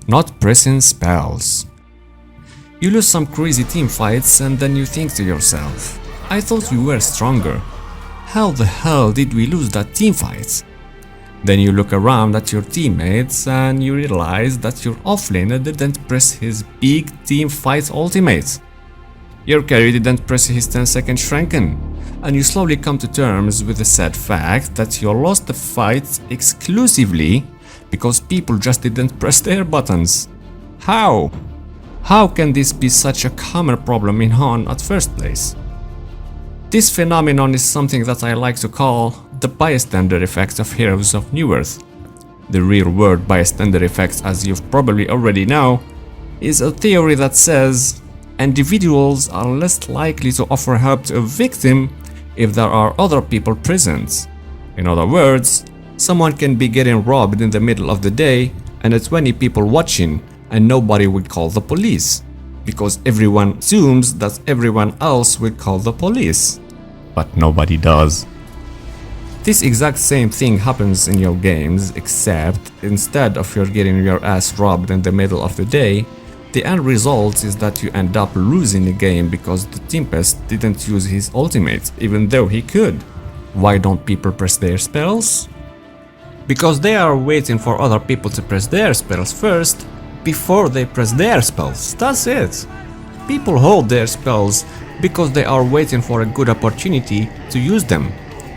not pressing spells. You lose some crazy team fights and then you think to yourself, I thought we were stronger. How the hell did we lose that team fight? Then you look around at your teammates and you realize that your offlaner didn't press his big team fight ultimate. Your carry didn't press his 10-second Shrinken, and you slowly come to terms with the sad fact that you lost the fight exclusively because people just didn't press their buttons. How? How can this be such a common problem in Han at first place? This phenomenon is something that I like to call the bystander effect of Heroes of Newerth. The real word bystander effect, as you've probably already know, is a theory that says individuals are less likely to offer help to a victim if there are other people present. In other words, someone can be getting robbed in the middle of the day and there are 20 people watching and nobody would call the police, because everyone assumes that everyone else will call the police. But nobody does. This exact same thing happens in your games, except instead of you getting your ass robbed in the middle of the day, the end result is that you end up losing the game because the Tempest didn't use his ultimate, even though he could. Why don't people press their spells? Because they are waiting for other people to press their spells first, before they press their spells. That's it. People hold their spells because they are waiting for a good opportunity to use them,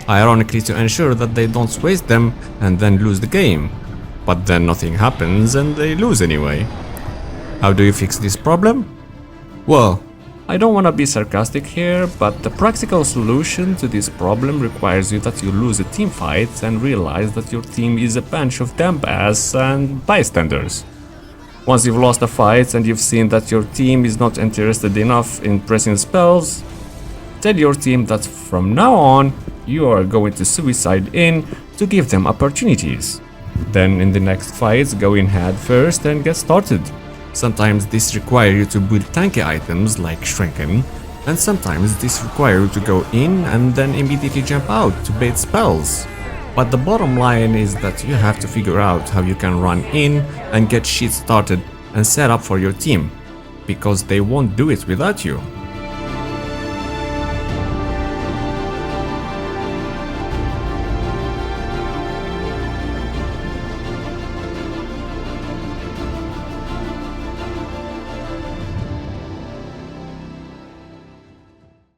ironically to ensure that they don't waste them and then lose the game. But then nothing happens and they lose anyway. How do you fix this problem? Well, I don't want to be sarcastic here, but the practical solution to this problem requires you that you lose a team fight and realize that your team is a bunch of dumb ass and bystanders. Once you've lost a fight and you've seen that your team is not interested enough in pressing spells, tell your team that from now on you are going to suicide in to give them opportunities. Then in the next fights go in head first and get started. Sometimes this requires you to build tanky items like Shrinken, and sometimes this requires you to go in and then immediately jump out to bait spells. But the bottom line is that you have to figure out how you can run in and get shit started and set up for your team, because they won't do it without you.